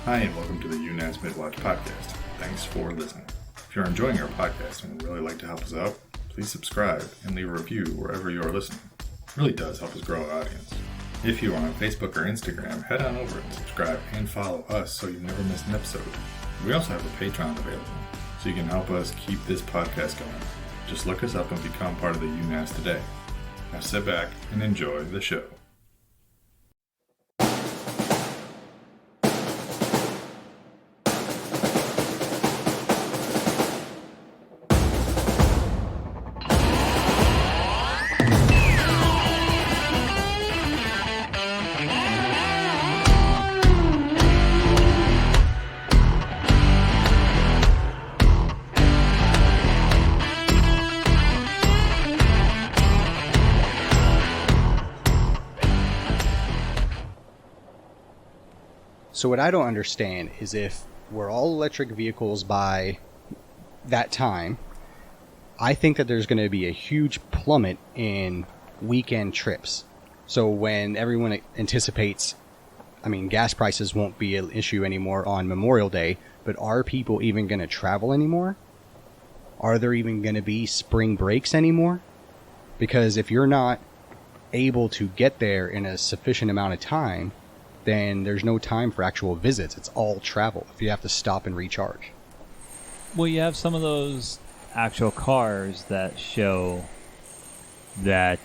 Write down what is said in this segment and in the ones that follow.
Hi, and welcome to the UNAS Midwatch podcast. Thanks for listening. If you're enjoying our podcast and would really like to help us out, please subscribe and leave a review wherever you are listening. It really does help us grow our audience. If you are on Facebook or Instagram, head on over and subscribe and follow us so you never miss an episode. We also have a Patreon available, so you can help us keep this podcast going. Just look us up and become part of the UNAS today. Now sit back and enjoy the show. So what I don't understand is if we're all electric vehicles by that time, I think that there's going to be a huge plummet in weekend trips. So when everyone anticipates, gas prices won't be an issue anymore on Memorial Day, but are people even going to travel anymore? Are there even going to be spring breaks anymore? Because if you're not able to get there in a sufficient amount of time, then there's no time for actual visits. It's all travel if you have to stop and recharge. Well, you have some of those actual cars that show that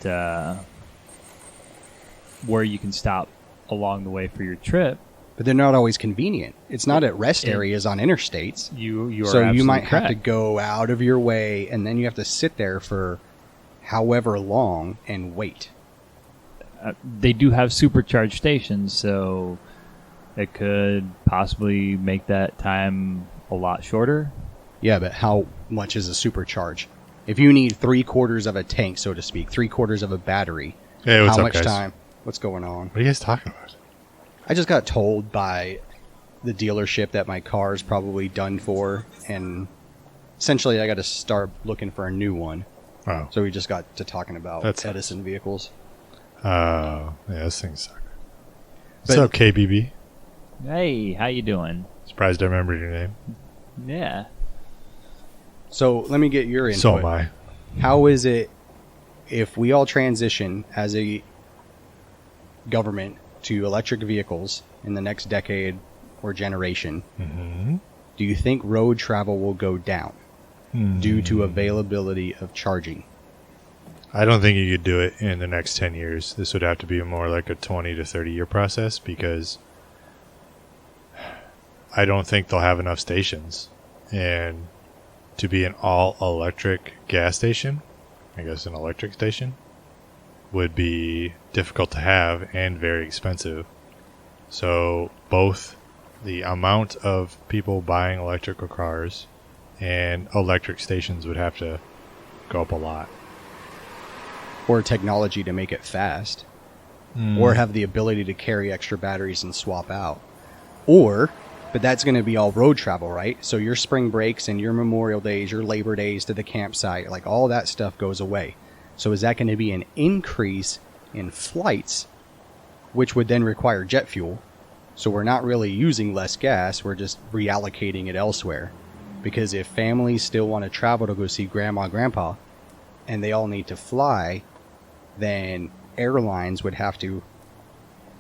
where you can stop along the way for your trip. But they're not always convenient. It's not at rest areas on interstates. So you might correct. have to go out of your way, and then you have to sit there for however long and wait. They do have supercharged stations, so it could possibly make that time a lot shorter. Yeah, but how much is a supercharge? If you need 3/4 of a tank, so to speak, 3/4 of a battery, Hey, what's how up, much guys? time? What's going on? What are you guys talking about? I just got told by the dealership that my car is probably done for, and essentially I got to start looking for a new one. Oh. So we just got to talking about That's Edison vehicles. Yeah, this thing sucks. But- What's up, KBB? Hey, how you doing? Surprised I remembered your name. Yeah. So let me get your input. So am I. How is it if we all transition as a government to electric vehicles in the next decade or generation? Mm-hmm. Do you think road travel will go down due to availability of charging? I don't think you could do it in the next 10 years. This would have to be more like a 20 to 30 year process because I don't think they'll have enough stations. And to be an all electric gas station, I guess an electric station, would be difficult to have and very expensive. So both the amount of people buying electrical cars and electric stations would have to go up a lot. Or technology to make it fast? Or have the ability to carry extra batteries and swap out? But that's going to be all road travel, right? So your spring breaks and your Memorial Days, your Labor Days to the campsite, like all that stuff goes away. So is that going to be an increase in flights, which would then require jet fuel? So we're not really using less gas, we're just reallocating it elsewhere. Because if families still want to travel to go see grandma, grandpa, and they all need to fly, then airlines would have to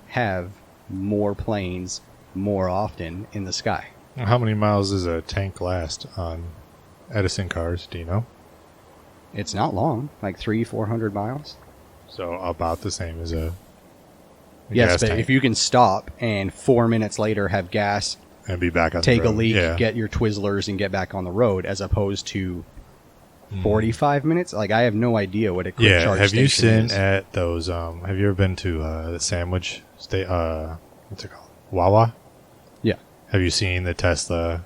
have more planes more often in the sky. How many miles does a tank last on Edison cars? Do you know? It's not long, like 300-400 miles. So about the same as a Yes, gas but tank. if you can stop and 4 minutes later have gas, And be back on take the a road. leak, Yeah. get your Twizzlers, and get back on the road, as opposed to 45 minutes. Like, I have no idea what a quick Yeah, charge have you station seen is. at those, have you ever been to the sandwich, what's it called? Wawa? Yeah. Have you seen the Tesla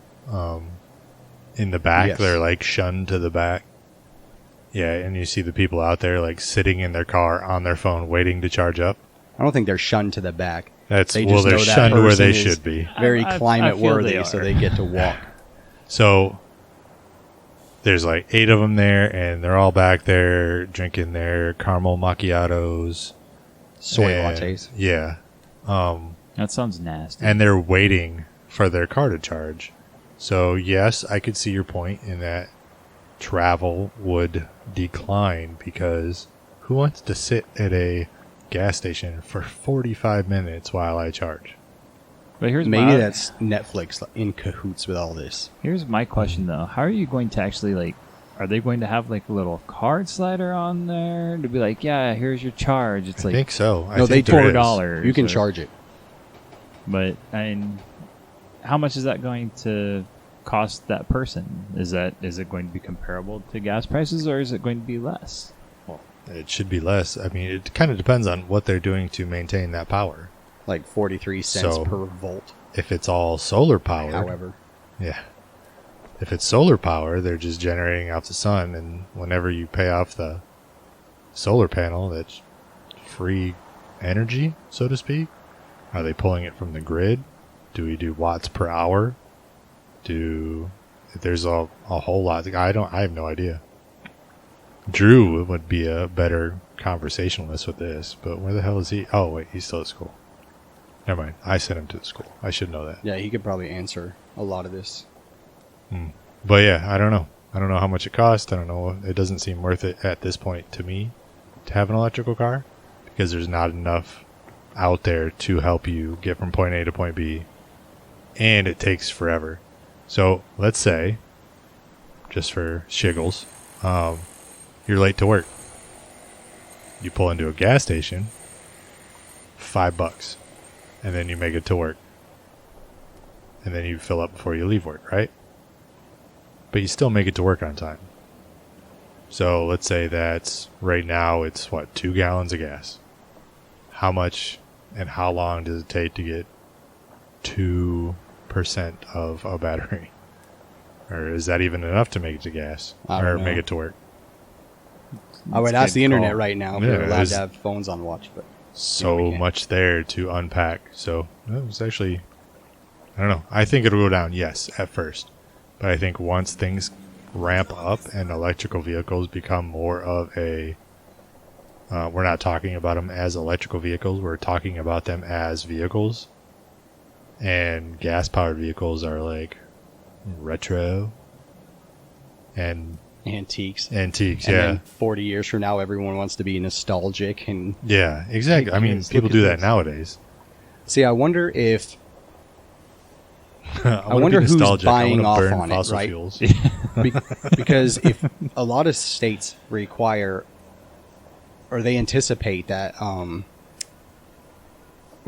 in the back? Yes. They're like shunned to the back. Yeah, and you see the people out there like sitting in their car on their phone waiting to charge up. I don't think they're shunned to the back. That's They well, just they're know that shunned where person they is should be. Very I climate feel worthy, they so are. they get to walk. So there's like 8 of them there, and they're all back there drinking their caramel macchiatos, Soy and- lattes. Yeah, That sounds nasty. and they're waiting for their car to charge. So yes, I could see your point in that travel would decline, because who wants to sit at a gas station for 45 minutes while I charge? But here's Maybe that's Netflix in cahoots with all this. Here's my question though: how are you going to actually Are they going to have like a little card slider on there to be like, yeah, here's your charge? It's I think so. No, they $4. You can charge it. But how much is that going to cost that person? Is it going to be comparable to gas prices, or is it going to be less? Well, it should be less. I mean, it kind of depends on what they're doing to maintain that power. Like 43 cents So, per volt. If it's all solar power, However. yeah. If it's solar power, they're just generating out the sun, and whenever you pay off the solar panel, that's free energy, so to speak. Are they pulling it from the grid? Do we do watts per hour? There's a whole lot. I have no idea. Drew would be a better conversationalist with this, but where the hell is he? Oh, wait, he's still at school. Never mind. I sent him to the school. I should know that. Yeah, he could probably answer a lot of this. But yeah, I don't know. I don't know how much it costs. I don't know. It doesn't seem worth it at this point to me to have an electrical car, because there's not enough out there to help you get from point A to point B, and it takes forever. So let's say, just for shiggles, you're late to work. You pull into a gas station, $5, and then you make it to work. And then you fill up before you leave work, right? But you still make it to work on time. So let's say that's right now it's 2 gallons of gas. How much and how long does it take to get 2% of a battery? Or is that even enough to make it to gas? I don't Or know. make it to work? I would ask the internet right now if Yeah, we're allowed there's to have phones on watch, but So we can't. much there to unpack. So it was actually, I don't know. I think it'll go down, yes, at first. But I think once things ramp up and electrical vehicles become more of a, we're not talking about them as electrical vehicles, we're talking about them as vehicles. And gas-powered vehicles are like retro and antiques. antiques, And yeah. then 40 years from now, everyone wants to be nostalgic. And Yeah, exactly. I mean, Yes, people look do at that this. nowadays. see, I wonder if I wonder be who's nostalgic. I buying wanna off burn on it, fossil right? fuels. because if a lot of states require, or they anticipate that, what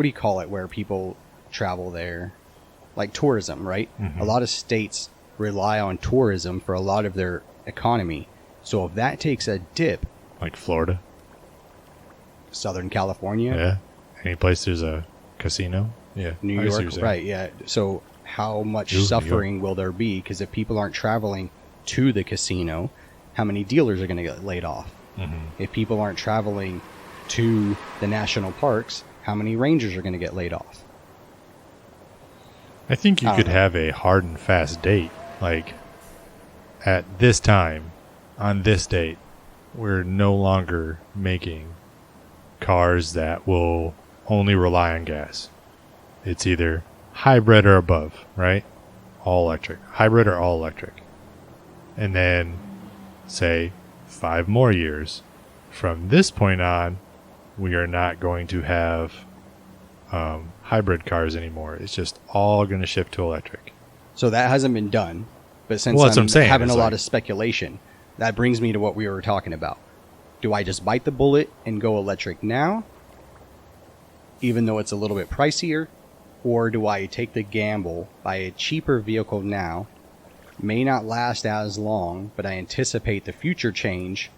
do you call it, where people travel there, like tourism, right? Mhm. A lot of states rely on tourism for a lot of their economy. So if that takes a dip, Like Florida. Southern California, Yeah. Any place there's a casino. Yeah. New I see what York, you're saying. right? Yeah. So how much Ooh, New suffering will there be? Because if people aren't traveling to the casino, how many dealers are going to get laid off? Mhm. If people aren't traveling to the national parks, how many rangers are going to get laid off? I think you I don't could know. have a hard and fast date. Like, at this time, on this date, we're no longer making cars that will only rely on gas. It's either hybrid or above, right? All electric. Hybrid or all electric. And then, say, 5 more years. From this point on, we are not going to have hybrid cars anymore. It's just all going to shift to electric. So that hasn't been done. But since Well, that's what I'm I'm saying. having a It's lot like- of speculation, that brings me to what we were talking about. Do I just bite the bullet and go electric now, even though it's a little bit pricier? Or do I take the gamble, buy a cheaper vehicle now, may not last as long, but I anticipate the future change?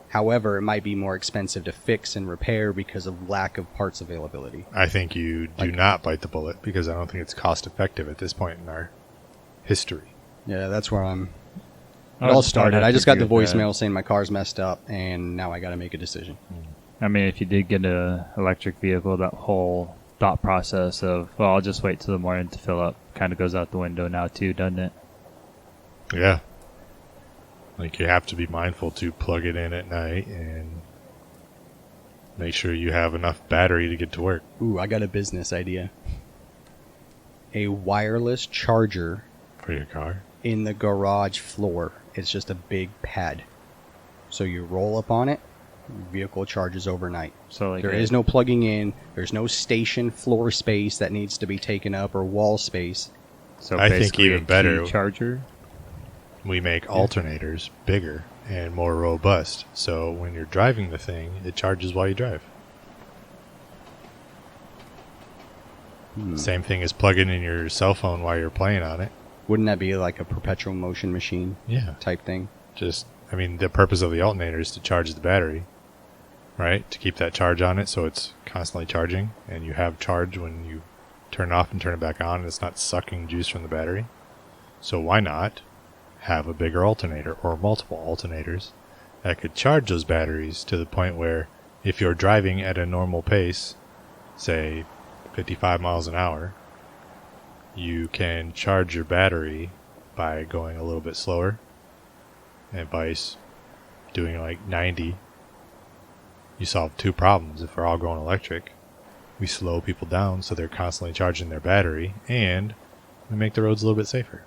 However, it might be more expensive to fix and repair because of lack of parts availability. I think you do Like- not bite the bullet, because I don't think it's cost effective at this point in our history. Yeah, that's where I'm. It I all would started. have I to just got the agree with that. voicemail saying my car's messed up, and now I got to make a decision. I mean, if you did get a electric vehicle, that whole thought process of, well, I'll just wait till the morning to fill up, kind of goes out the window now too, doesn't it? Yeah. Like, you have to be mindful to plug it in at night and make sure you have enough battery to get to work. Ooh, I got a business idea. a wireless charger For your car? in the garage floor. It's just a big pad. So you roll up on it, vehicle charges overnight. So like There is no plugging in. There's no station floor space that needs to be taken up or wall space. So I think basically even a better- key charger. We make alternators bigger and more robust. So when you're driving the thing, it charges while you drive. Same thing as plugging in your cell phone while you're playing on it. Wouldn't that be like a perpetual motion machine Yeah. type thing? The purpose of the alternator is to charge the battery, right? To keep that charge on it so it's constantly charging and you have charge when you turn it off and turn it back on and it's not sucking juice from the battery. So why not have a bigger alternator or multiple alternators that could charge those batteries to the point where if you're driving at a normal pace, say 55 miles an hour, you can charge your battery by going a little bit slower and vice doing like 90. You solve two problems. If we're all going electric, we slow people down so they're constantly charging their battery, and we make the roads a little bit safer.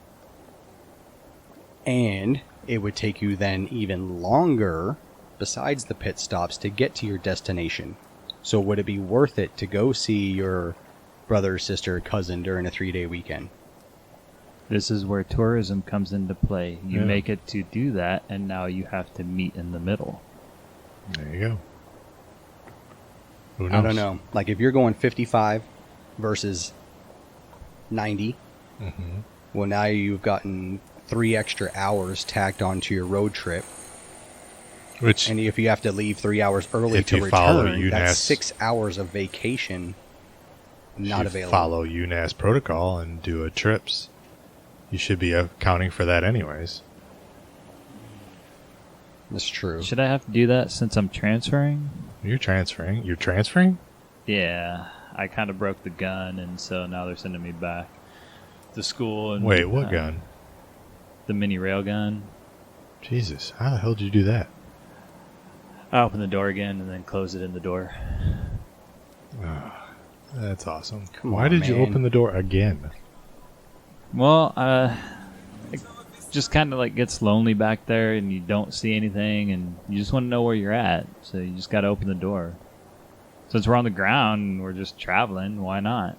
And it would take you then even longer, besides the pit stops, to get to your destination. So would it be worth it to go see your brother, sister, cousin during a 3-day weekend? This is where tourism comes into play. You Yeah. make it to do that, and now you have to meet in the middle. There you go. Who knows? I don't know. Like if you're going 55 versus 90, Mm-hmm. well, now you've gotten 3 extra hours tacked onto your road trip. Which, And if you have to leave 3 hours early If to you follow return, UNAS that's 6 hours of vacation not if you available. follow UNAS protocol and do a trips, you should be accounting for that anyways. That's true. Should I have to do that since I'm transferring? You're transferring? You're transferring? Yeah, I kind of broke the gun, and so now they're sending me back to school. And Wait, what gun? The mini rail gun. Jesus, how the hell did you do that? I open the door again and then close it in the door. That's awesome. Come Why on, did you man. open the door again? Well, it just kind of like gets lonely back there, and you don't see anything, and you just want to know where you're at. So you just got to open the door. Since we're on the ground and we're just traveling, why not?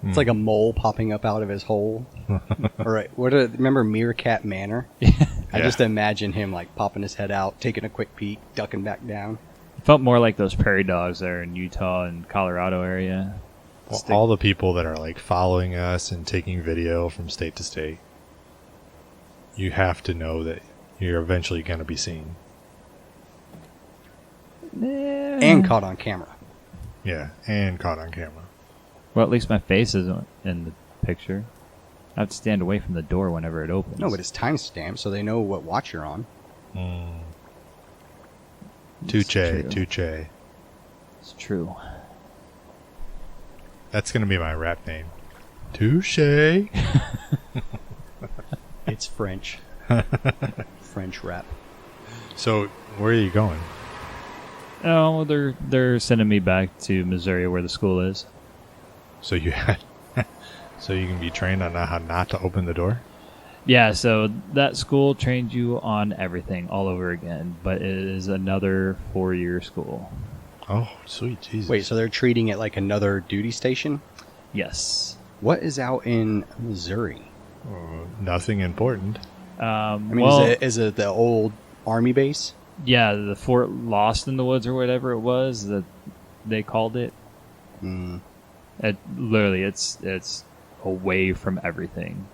It's like a mole popping up out of his hole. All right. Remember Meerkat Manor? I Yeah. just imagine him like popping his head out, taking a quick peek, ducking back down. It felt more like those prairie dogs there in Utah and Colorado area. Well, all the people that are like following us and taking video from state to state, you have to know that you're eventually going to be seen. And caught on camera. Yeah, and caught on camera. Well, at least my face isn't in the picture. I have to stand away from the door whenever it opens. No, but it's timestamped, so they know what watch you're on. It's true. Touche. It's true. That's going to be my rap name. Touche. It's French. French rap. So, where are you going? Oh, well, they're sending me back to Missouri where the school is. So you so you can be trained on how not to open the door? Yeah, so that school trained you on everything all over again, but it is another 4-year school. Oh, sweet Jesus. Wait, so they're treating it like another duty station? Yes. What is out in Missouri? Nothing important. I mean, well, is it the old army base? yeah, the Fort Lost in the Woods or whatever it was that they called it. It literally, it's away from everything.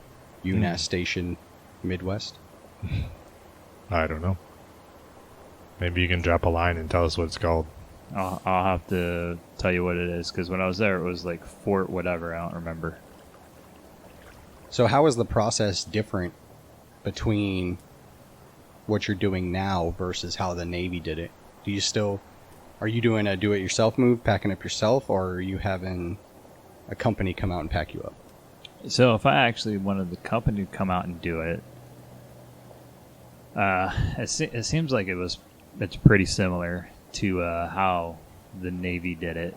UNAS Station Midwest? I don't know. Maybe you can drop a line and tell us what it's called. I'll have to tell you what it is, because when I was there, it was like Fort whatever. I don't remember. So how is the process different between what you're doing now versus how the Navy did it? Are you doing a do-it-yourself move, packing up yourself, or are you having a company come out and pack you up? So if I actually wanted the company to come out and do it, it seems like it's pretty similar to how the Navy did it,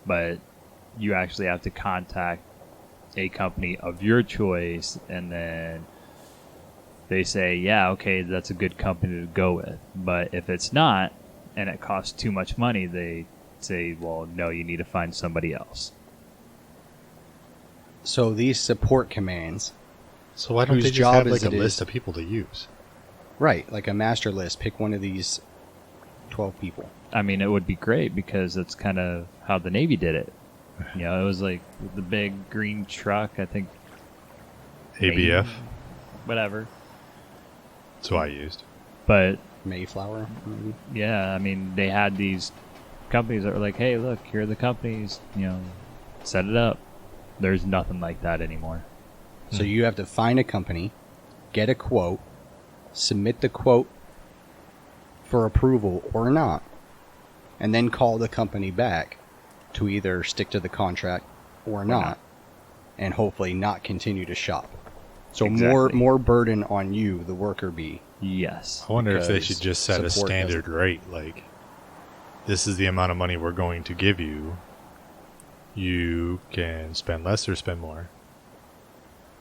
but you actually have to contact a company of your choice, and then they say, yeah, okay, that's a good company to go with. But if it's not, and it costs too much money, they say, well, no, you need to find somebody else. So these support commands, So why don't whose they just job have is like a it list is- of people to use? right, like a master list, pick one of these 12 people. I mean, it would be great because that's kind of how the Navy did it. You know, it was like the big green truck, I think, ABF. whatever. That's what I used. But Mayflower, maybe. yeah, I mean, they had these companies that were like, hey, look, here are the companies, you know, set it up. There's nothing like that anymore. So you have to find a company, get a quote, submit the quote for approval or not, and then call the company back to either stick to the contract or not, and hopefully not continue to shop. So Exactly. more burden on you, the worker bee. Yes. I wonder if they Because should just set a support standard rate, like, this is the amount of money we're going to give you. You can spend less or spend more.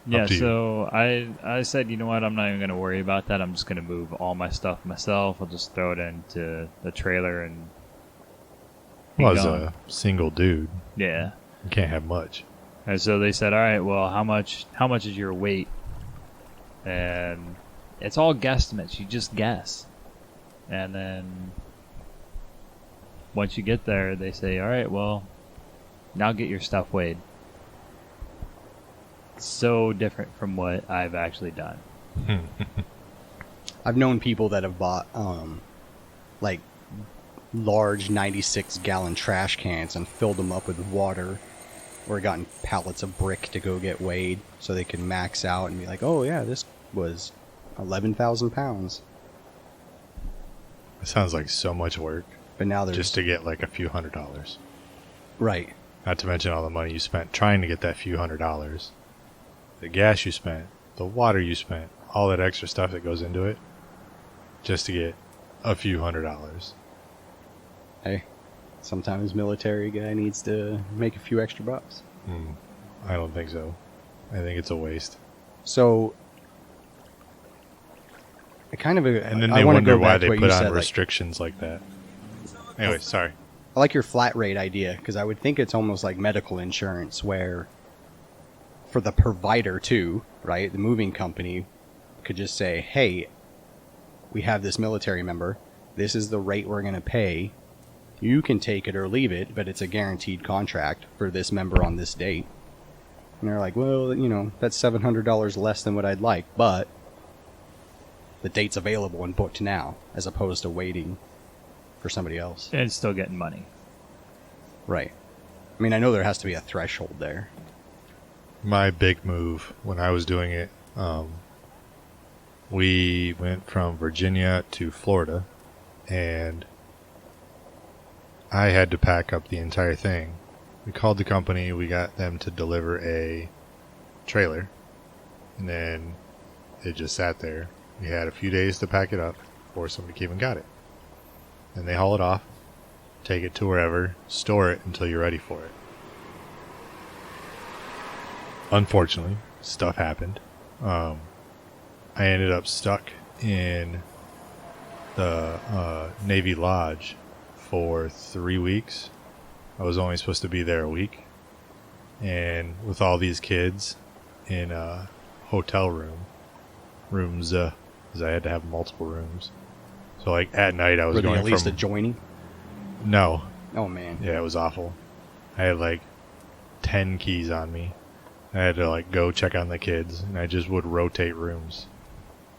Yeah, to you. so I said, you know what, I'm not even going to worry about that. I'm just going to move all my stuff myself. I'll just throw it into the trailer and be Well, as gone. a single dude, Yeah. you can't have much. And so they said, all right, well, how much is your weight? And it's all guesstimates. You just guess. And then once you get there, they say, all right, well, now get your stuff weighed. So different from what I've actually done. I've known people that have bought like large 96-gallon trash cans and filled them up with water, or gotten pallets of brick to go get weighed so they can max out and be like, oh yeah, this was 11,000 pounds. It sounds like so much work But now there's just to get like a few $100s. right. Not to mention all the money you spent trying to get that few $100s. The gas you spent, the water you spent, all that extra stuff that goes into it, just to get a few $100s. Hey, sometimes military guy needs to make a few extra bucks. I don't think so. I think it's a waste. So I kind of And then I they wanna wonder go why back to they what put you on said, like, restrictions like that. Anyway, sorry. I like your flat rate idea because I would think it's almost like medical insurance where for the provider too, right? The moving company could just say, hey, we have this military member. This is the rate we're going to pay. You can take it or leave it, but it's a guaranteed contract for this member on this date. And they're like, well, you know, that's $700 less than what I'd like, but the date's available and booked now, as opposed to waiting for somebody else. And still getting money. Right. I mean, I know there has to be a threshold there. My big move when I was doing it, we went from Virginia to Florida, and I had to pack up the entire thing. We called the company, we got them to deliver a trailer, and then it just sat there. We had a few days to pack it up before somebody came and got it. Then they haul it off, take it to wherever, store it until you're ready for it. Unfortunately, stuff happened. I ended up stuck in the Navy Lodge for 3 weeks. I was only supposed to be there a week. And with all these kids in a hotel rooms, because I had to have multiple rooms. So like at night I was Were they going at least from... adjoining? No. Oh, man. Yeah, it was awful. I had like 10 keys on me. I had to like go check on the kids, and I just would rotate rooms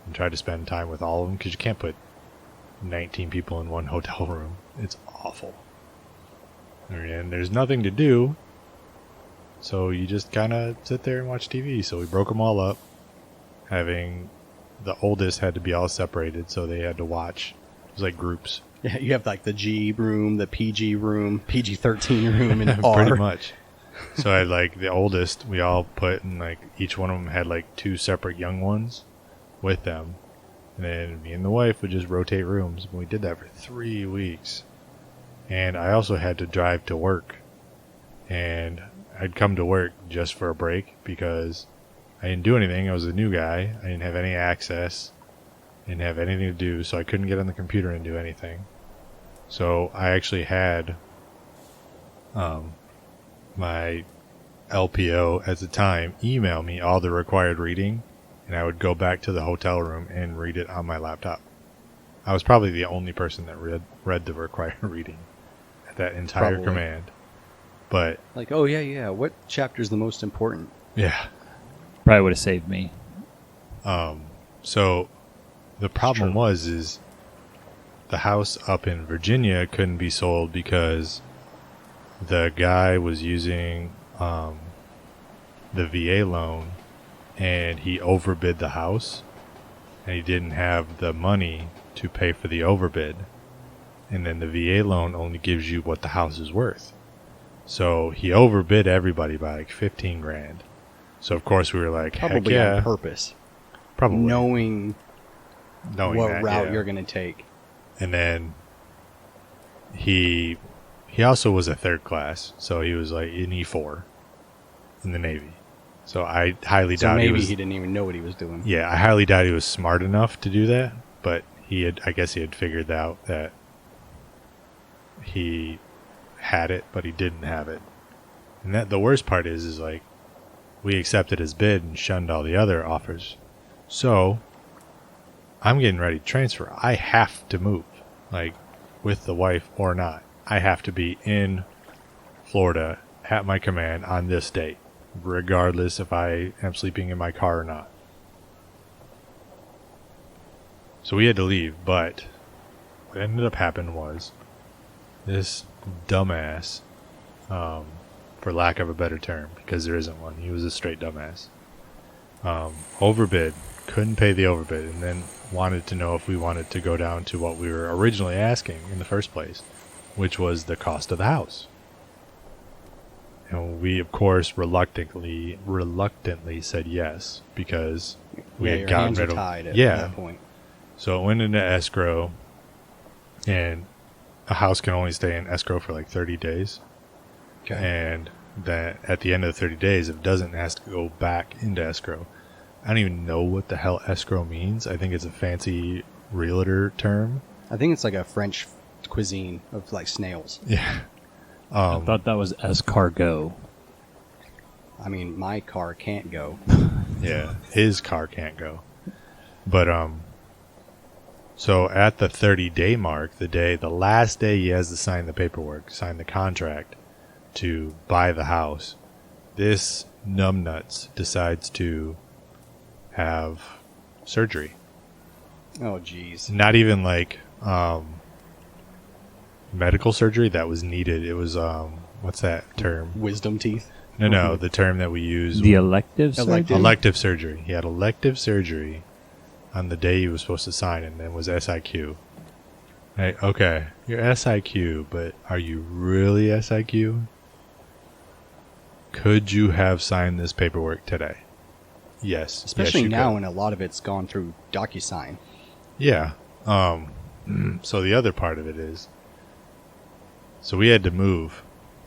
and try to spend time with all of them because you can't put 19 people in one hotel room. It's awful. And there's nothing to do, so you just kind of sit there and watch TV. So we broke them all up. Having the oldest had to be all separated, so they had to watch. It was like groups. Yeah, you have like the G room, the PG room, PG-13 room, and R. Pretty much. So I had like the oldest, we all put in like each one of them had like 2 separate young ones with them. And then me and the wife would just rotate rooms. And we did that for 3 weeks. And I also had to drive to work and I'd come to work just for a break because I didn't do anything. I was a new guy. I didn't have any access, didn't have anything to do, so I couldn't get on the computer and do anything. So I actually had my LPO at the time email me all the required reading, and I would go back to the hotel room and read it on my laptop. I was probably the only person that read the required reading at that entire command. But like, oh yeah, what chapter is the most important? Yeah. Probably would have saved me. So the problem is the house up in Virginia couldn't be sold because the guy was using the VA loan, and he overbid the house, and he didn't have the money to pay for the overbid. And then the VA loan only gives you what the house is worth. So he overbid everybody by like 15 grand. So of course we were like, probably heck yeah. on purpose. Probably. Knowing what that, route yeah. you're going to take. And then he also was a third class, so he was like in E4 in the Navy. So I highly doubt he didn't even know what he was doing. Yeah, I highly doubt he was smart enough to do that, but I guess he had figured out that he had it, but he didn't have it. And that the worst part is like we accepted his bid and shunned all the other offers. So I'm getting ready to transfer. I have to move, like with the wife or not. I have to be in Florida at my command on this date, regardless if I am sleeping in my car or not. So we had to leave, but what ended up happening was this dumbass, for lack of a better term, because there isn't one, he was a straight dumbass, overbid, couldn't pay the overbid, and then wanted to know if we wanted to go down to what we were originally asking in the first place, which was the cost of the house. And we, of course, reluctantly said yes, because we had gotten rid of at that point. So it went into escrow, and a house can only stay in escrow for like 30 days. Okay. And that at the end of the 30 days, if it doesn't, it has to go back into escrow. I don't even know what the hell escrow means. I think it's a fancy realtor term. I think it's like a French cuisine of like snails. Yeah. I thought that was escargot. I mean, my car can't go. Yeah, his car can't go. But so at the 30-day mark, the last day he has to sign the paperwork, sign the contract to buy the house, this numbnuts decides to have surgery. Oh, jeez. Not even like medical surgery that was needed. It was what's that term? Wisdom teeth? No, the term that we use. The elective surgery? Elective surgery. He had elective surgery on the day he was supposed to sign, and then was SIQ. Hey, okay, you're SIQ, but are you really SIQ? Could you have signed this paperwork today? Yes. Especially yes, now could. when a lot of it's gone through DocuSign. Yeah. So the other part of it is, so we had to move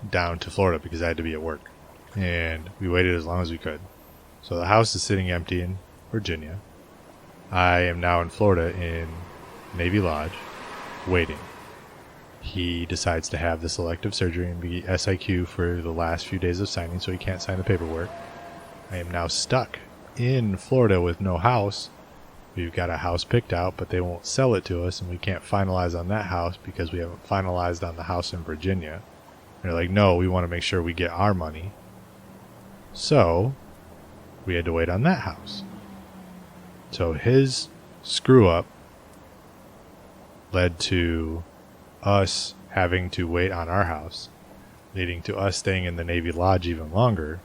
down to Florida because I had to be at work. And we waited as long as we could. So the house is sitting empty in Virginia. I am now in Florida in Navy Lodge, waiting. He decides to have this elective surgery and be SIQ for the last few days of signing, so he can't sign the paperwork. I am now stuck in Florida with no house. We've got a house picked out, but they won't sell it to us, and we can't finalize on that house because we haven't finalized on the house in Virginia. They're like, no, we want to make sure we get our money. So we had to wait on that house. So his screw up led to us having to wait on our house, leading to us staying in the Navy Lodge even longer.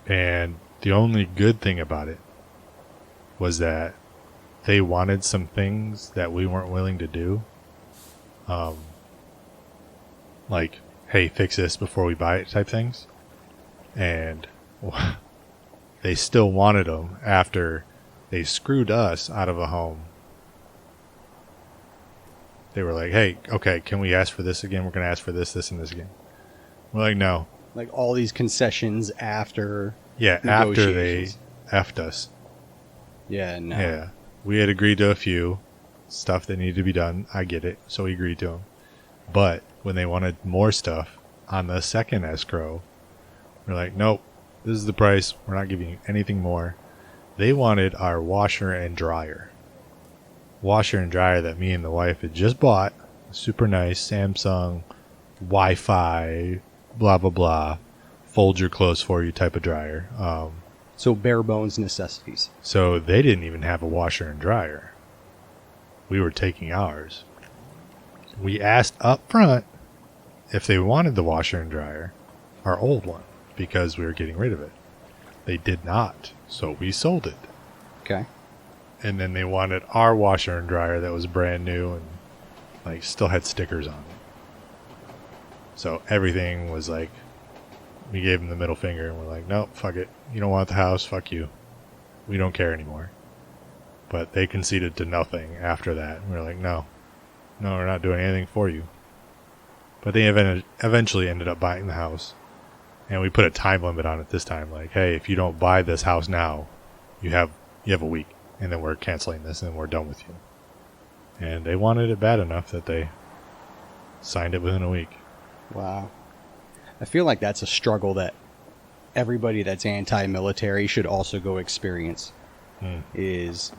And the only good thing about it was that they wanted some things that we weren't willing to do. Like, hey, fix this before we buy it type things. And they still wanted them after they screwed us out of a home. They were like, hey, okay, can we ask for this again? We're going to ask for this, this, and this again. We're like, no. Like all these concessions after. Yeah, after they negotiations. effed us. Yeah, no. Yeah. We had agreed to a few stuff that needed to be done. I get it. So we agreed to them. But when they wanted more stuff on the second escrow, we're like, nope, this is the price. We're not giving you anything more. They wanted our washer and dryer. Washer and dryer that me and the wife had just bought. Super nice Samsung Wi-Fi, blah, blah, blah. Fold your clothes for you type of dryer. So bare bones necessities. So they didn't even have a washer and dryer. We were taking ours. We asked up front if they wanted the washer and dryer, our old one, because we were getting rid of it. They did not, so we sold it. Okay. And then they wanted our washer and dryer that was brand new and like still had stickers on it. So everything was like, we gave them the middle finger and we're like, nope, fuck it. You don't want the house, fuck you. We don't care anymore. But they conceded to nothing after that. And we're like, no, we're not doing anything for you. But they eventually ended up buying the house. And we put a time limit on it this time. Like, hey, if you don't buy this house now, you have a week. And then we're canceling this and we're done with you. And they wanted it bad enough that they signed it within a week. Wow. I feel like that's a struggle that everybody that's anti-military should also go experience. Is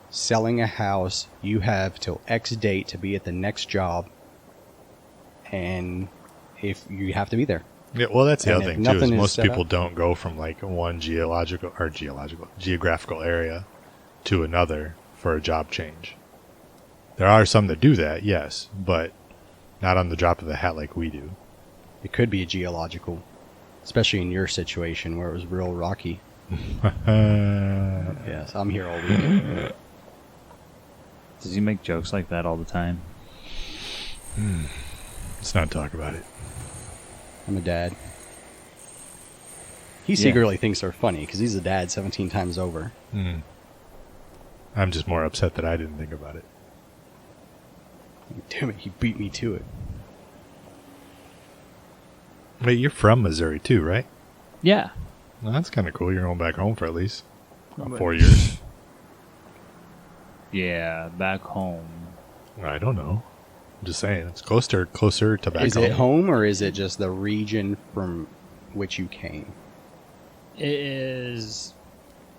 selling a house, you have till X date to be at the next job, and if you have to be there. Yeah, well, that's the And other if thing, too, is nothing is most set people up- don't go from, like, one geographical area to another for a job change. There are some that do that, yes, but not on the drop of the hat like we do. It could be a geological, especially in your situation where it was real rocky. Yes, I'm here all weekend. Does he make jokes like that all the time? Let's not talk about it. I'm a dad. He Yeah. secretly thinks they're funny because he's a dad 17 times over. I'm just more upset that I didn't think about it. Damn it, he beat me to it. Wait, you're from Missouri, too, right? Yeah. Well, that's kind of cool. You're going back home for at least 4 years. Yeah, back home. I don't know. I'm just saying. It's closer to back Is home. it home or is it just the region from which you came? It is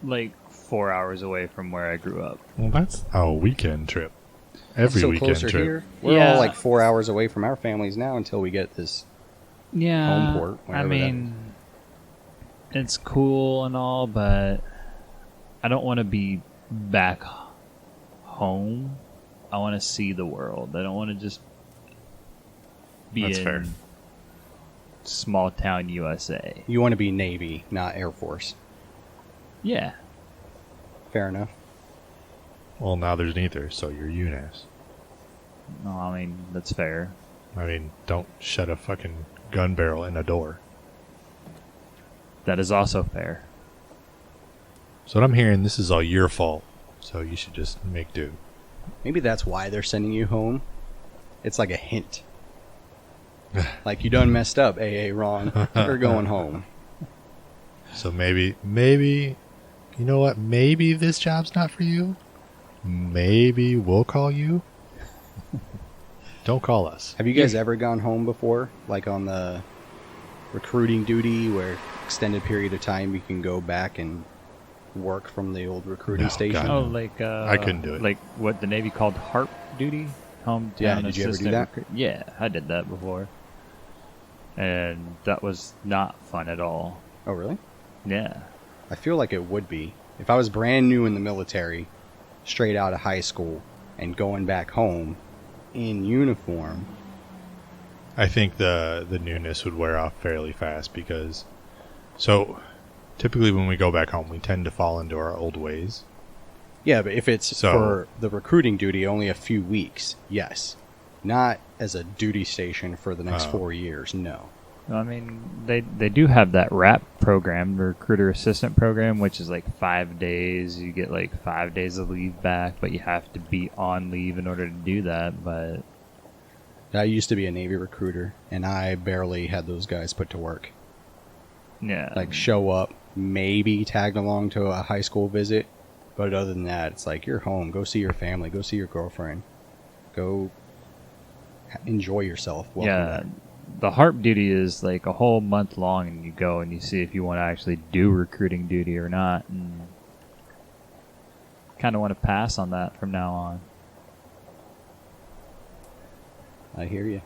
like 4 hours away from where I grew up. Well, that's a weekend trip. Every So weekend closer trip. here. We're Yeah. all like 4 hours away from our families now until we get this. Yeah, Home port, I wherever that mean, it's cool and all, but I don't want to be back home. I want to see the world. I don't want to just be That's in fair. small town USA. You want to be Navy, not Air Force. Yeah, Fair enough. Well, now there's neither, so you're UNAS. no, I mean that's fair. I mean, don't shut a fucking gun barrel in a door. That is also fair. So what I'm hearing, this is all your fault. So you should just make do. Maybe that's why they're sending you home. It's like a hint. Like you done messed up, AA Ron. You're going home. So maybe, you know what? Maybe this job's not for you. Maybe we'll call you. Don't call us. Have you guys ever gone home before? Like on the recruiting duty where extended period of time you can go back and work from the old recruiting No, station? God. Oh, like I couldn't do it. Like what the Navy called HARP duty, hometown Yeah, did you ever do assistant that? Yeah, I did that before, and that was not fun at all. Oh, really? Yeah, I feel like it would be. If I was brand new in the military, straight out of high school, and going back home in uniform, I think the newness would wear off fairly fast because, so typically when we go back home, we tend to fall into our old ways. yeah, but if it's So- for the recruiting duty, only a few weeks, yes. Not as a duty station for the next 4 years, no. I mean they do have that RAP program, the recruiter assistant program, which is like 5 days. You get like 5 days of leave back, but you have to be on leave in order to do that. But I used to be a Navy recruiter, and I barely had those guys put to work. Yeah. Like, show up, maybe tagged along to a high school visit, but other than that, it's like, you're home. Go see your family. Go see your girlfriend. Go enjoy yourself. Welcome back. The HARP duty is like a whole month long, and you go and you see if you want to actually do recruiting duty or not, and kind of want to pass on that from now on. I hear you.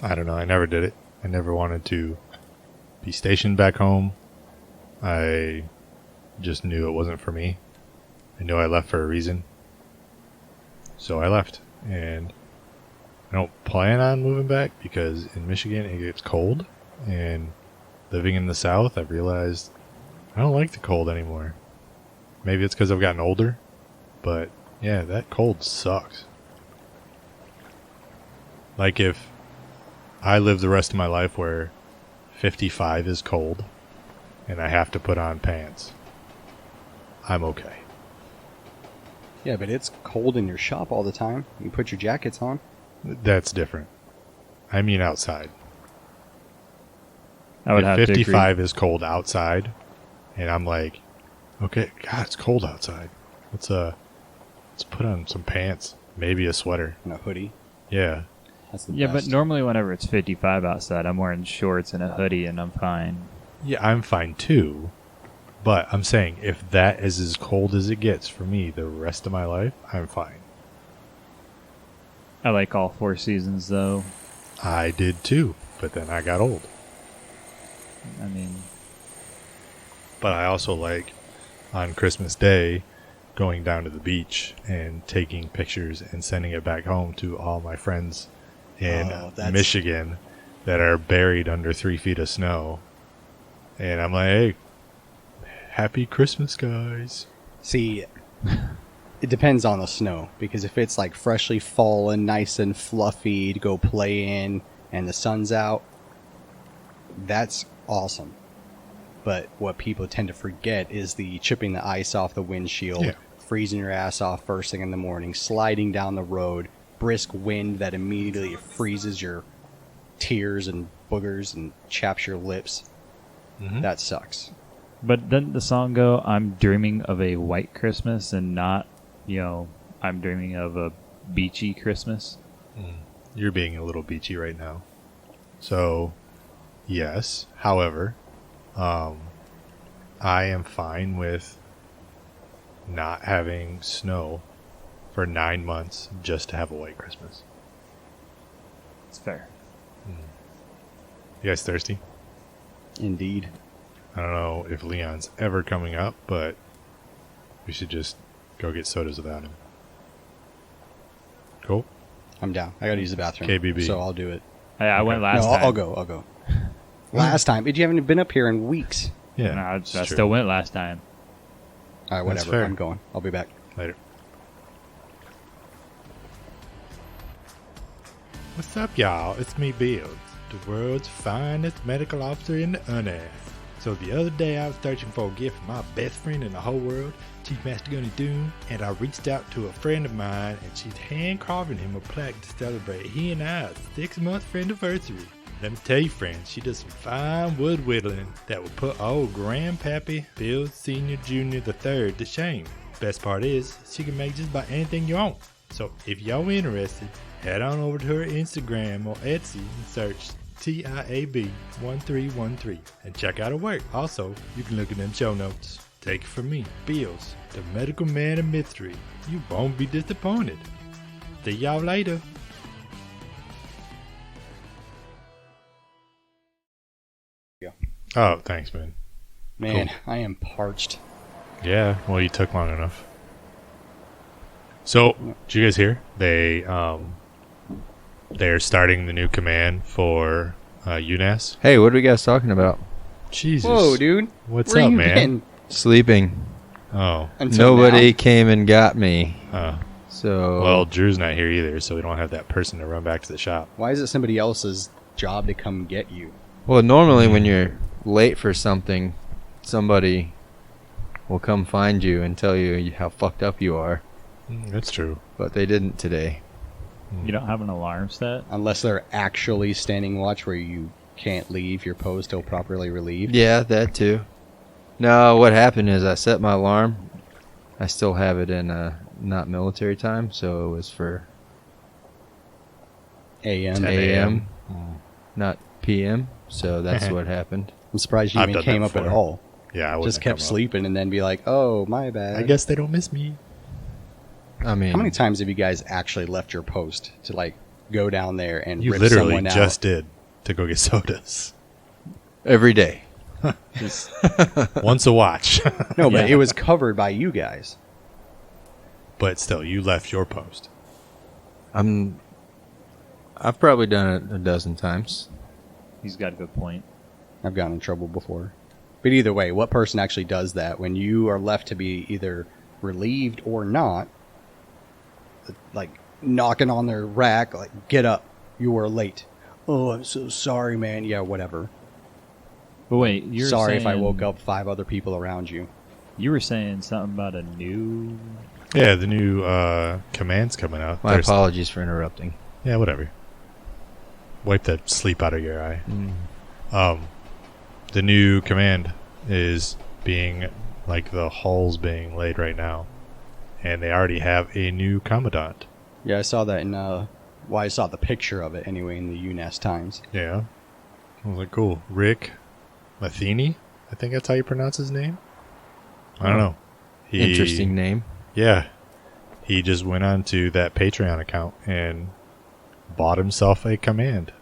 I don't know. I never did it. I never wanted to be stationed back home. I just knew it wasn't for me. I knew I left for a reason. So I left. And I don't plan on moving back because in Michigan it gets cold. And living in the South, I've realized I don't like the cold anymore. Maybe it's because I've gotten older. But yeah, that cold sucks. Like if I live the rest of my life where 55 is cold and I have to put on pants, I'm okay. Yeah, but it's cold in your shop all the time. You put your jackets on. That's different. I mean outside. I would if have to 55 agree. is cold outside and I'm like, okay, God, it's cold outside. Let's put on some pants, maybe a sweater. And a hoodie. Yeah. That's the Yeah, best. but normally whenever it's 55 outside, I'm wearing shorts and a hoodie, and I'm fine. Yeah, I'm fine too. But I'm saying if that is as cold as it gets for me the rest of my life, I'm fine. I like all 4 seasons, though. I did too, but then I got old. I mean, But I also like on Christmas Day going down to the beach and taking pictures and sending it back home to all my friends in that's- Michigan that are buried under 3 feet of snow. And I'm like, hey, happy Christmas, guys. See, it depends on the snow, because if it's like freshly fallen, nice and fluffy to go play in, and the sun's out, that's awesome. But what people tend to forget is the chipping the ice off the windshield, Yeah. freezing your ass off first thing in the morning, sliding down the road, brisk wind that immediately freezes your tears and boogers and chaps your lips. Mm-hmm. That sucks. but doesn't the song go, I'm dreaming of a white Christmas and not, I'm dreaming of a beachy Christmas? You're being a little beachy right now. So, yes. However, I am fine with not having snow for 9 months just to have a white Christmas. It's fair. You guys thirsty? Indeed. I don't know if Leon's ever coming up, but we should just go get sodas without him. Cool? I'm down. I gotta use the bathroom. KBB. So I'll do it. I went last No, time. I'll go. Last time. But you haven't been up here in weeks. Yeah. No, I it's true. still went last time. All right, That's whatever. fair. I'm going. I'll be back. Later. What's up, y'all? It's me, Bill, the world's finest medical officer in the unearth. So the other day I was searching for a gift for my best friend in the whole world, Chief Master Gunny Doom, and I reached out to a friend of mine, and she's hand carving him a plaque to celebrate he and I's 6-month friendiversary. Let me tell you, friends, she does some fine wood whittling that will put old Grandpappy Bill Sr. Jr. III to shame. Best part is, she can make just about anything you want. So if y'all interested, head on over to her Instagram or Etsy and search TIAB1313 and check out her work. Also, you can look at them show notes. Take it from me, Bills, the medical man of mystery. You won't be disappointed. See y'all later. Oh, thanks, man. Man, Cool. I am parched. Yeah, well, you took long enough. So, did you guys hear? They're starting the new command for UNAS. Hey, what are you guys talking about? Jesus. Whoa, dude. What's Where up, you man? been? Sleeping. Oh. Until Nobody now? came and got me. So Well, Drew's not here either, so we don't have that person to run back to the shop. Why is it somebody else's job to come get you? well, normally when you're late for something, somebody will come find you and tell you how fucked up you are. That's true. But they didn't today. You don't have an alarm set? Unless they're actually standing watch where you can't leave your post till properly relieved. Yeah, that too. No, what happened is I set my alarm. I still have it in not military time, so it was for AM. 10 AM, Mm. not PM. So that's what happened. I'm surprised you I've even done that came up at before. all. Yeah, I wouldn't Just have kept come up. sleeping and then be like, oh, my bad. I guess they don't miss me. I mean, How many times have you guys actually left your post to like go down there and You rip literally someone out? just did to go get sodas. every day. Just Once a watch. No, but Yeah. it was covered by you guys. But still, you left your post. I've probably done it a dozen times. he's got a good point. I've gotten in trouble before. But either way, what person actually does that when you are left to be either relieved or not? Like knocking on their rack, like, get up, you were late. Oh, I'm so sorry, man. Yeah, whatever. But wait, you're Sorry saying, if I woke up 5 other people around you. You were saying something about a new... Yeah, the new command's coming out. My apologies for interrupting. Yeah, whatever. Wipe that sleep out of your eye. The new command is being, like, the hull's being laid right now. And they already have a new commandant. Yeah, I saw that in, I saw the picture of it anyway in the UNAS Times. Yeah. I was like, cool. Rick Matheny? I think that's how you pronounce his name? I don't know. Interesting name. Yeah. He just went on to that Patreon account and bought himself a command.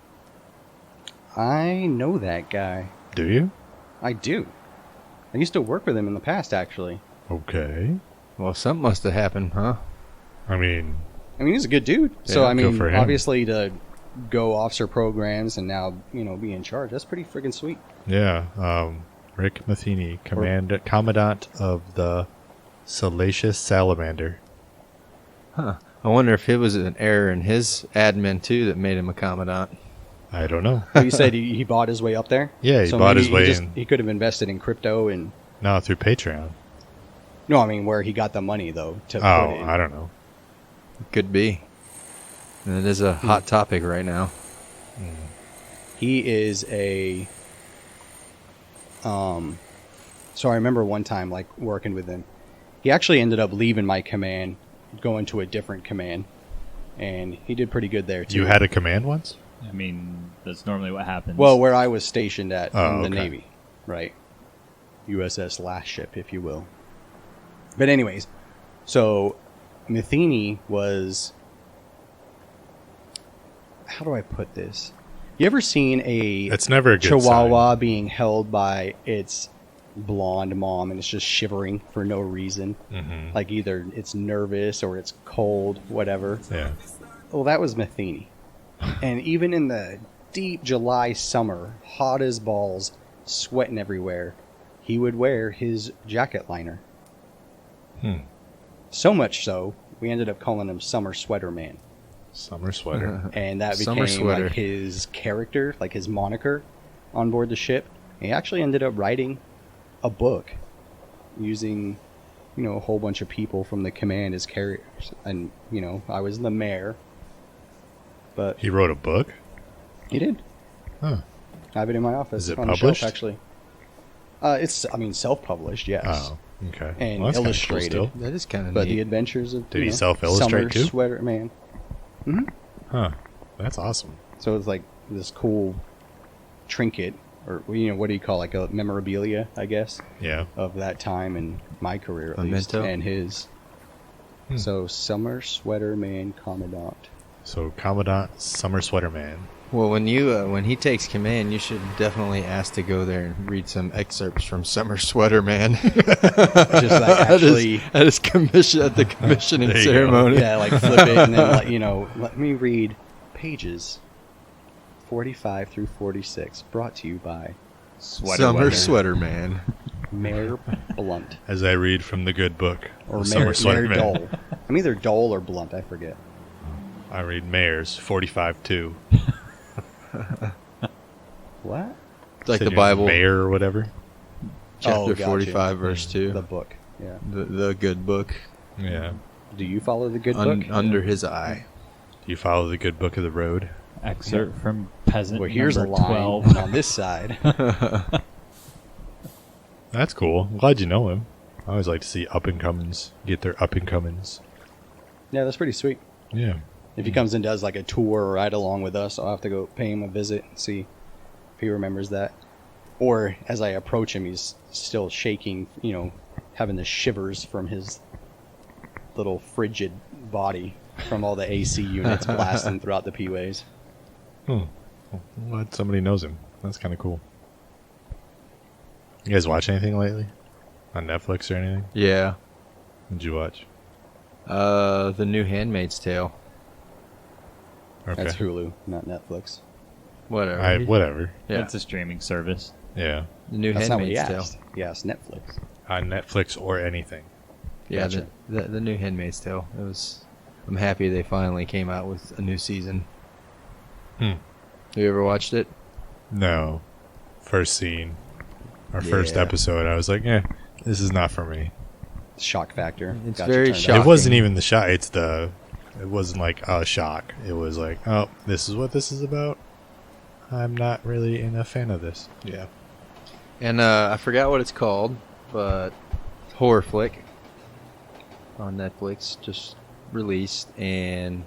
I know that guy. Do you? I do. I used to work with him in the past, actually. Okay. Well, something must have happened, huh? I mean, He's a good dude. So, Yeah, good for him. obviously to go officer programs and now, be in charge, that's pretty freaking sweet. yeah. Rick Matheny, commandant of the Salacious Salamander. Huh. I wonder if it was an error in his admin, too, that made him a commandant. I don't know. You said he bought his way up there? Yeah, he So bought maybe his way he in. He could have invested in crypto and... No, through Patreon. No, where he got the money, though, to Oh, put in. I don't know. Could be. And it is a hot topic right now. He is a... So I remember one time, like, working with him. He actually ended up leaving my command, going to a different command. And he did pretty good there, too. You had a command once? I mean, that's normally what happens. Well, where I was stationed at Oh, in the okay. Navy, right? USS Last Ship, if you will. But anyways, so Matheny was... How do I put this? You ever seen a It's never a good Chihuahua being held by its blonde mom and it's just shivering for no reason? Mm-hmm. Like either it's nervous or it's cold, whatever. Yeah. Well, that was Matheny. And even in the deep July summer, hot as balls, sweating everywhere, he would wear his jacket liner. So much so, we ended up calling him Summer Sweater Man. Summer sweater. And that Summer became sweater. like his character, like his moniker on board the ship. He actually ended up writing a book using, a whole bunch of people from the command as characters. And, I was the mayor. But He wrote a book? he did. Huh. I have it in my office. Is it on published? The shelf, actually. It's, self-published, yes. Oh, okay. And Well, that's kinda cool illustrated. still. That is kind of But neat. the adventures of Did he Summer self-illustrate too? Sweater Man. Huh. That's awesome. So it's like this cool trinket, or what do you call, like a memorabilia, I guess, Yeah. of that time in my career at least, Memento? and his. So Summer Sweater Man Commandant. So, Commandant Summer Sweater Man. Well, when he takes command, you should definitely ask to go there and read some excerpts from Summer Sweater Man. Just like actually, at his commission at the commissioning There you go. ceremony. yeah, like flip it and then let me read pages 45 through 46, brought to you by Summer weather. Sweater Man. Mayor Blunt. As I read from the good book. Or of Mayor Sweater Man. Dole. I'm either Dole or Blunt, I forget. I read Mayors 45-2. What? It's like Said the you're Bible, Mayor or whatever. chapter gotcha. 45, verse 2. The book, yeah. The good book Yeah. Do you follow the good book? under his eye. Do you follow the good book of the road? Excerpt from Peasant Well, here's a number line 12. on this side. That's cool. I'm glad you know him. I always like to see up-and-comings get their up-and-comings. Yeah, that's pretty sweet. Yeah. If he comes and does like a tour ride along with us, I'll have to go pay him a visit and see if he remembers that. Or as I approach him, he's still shaking, having the shivers from his little frigid body from all the AC units blasting throughout the P-ways. I'm glad somebody knows him. That's kind of cool. You guys watch anything lately? On Netflix or anything? Yeah. What'd you watch? The new Handmaid's Tale. Okay. That's Hulu, not Netflix. Whatever. Whatever. Yeah. That's a streaming service. Yeah. The new That's not what he Handmaid's Tale. asked. He asked Netflix. On Netflix or anything. Yeah, Gotcha. the new Handmaid's Tale. I'm happy they finally came out with a new season. Hmm. Have you ever watched it? No. First scene. Or first Yeah. episode, I was like, this is not for me. Shock factor. It's Got you very turned on. shocking. It wasn't even the shock. It wasn't like a shock. It was like, oh, this is what this is about. I'm not really a fan of this. Yeah. And I forgot what it's called, but horror flick on Netflix just released, and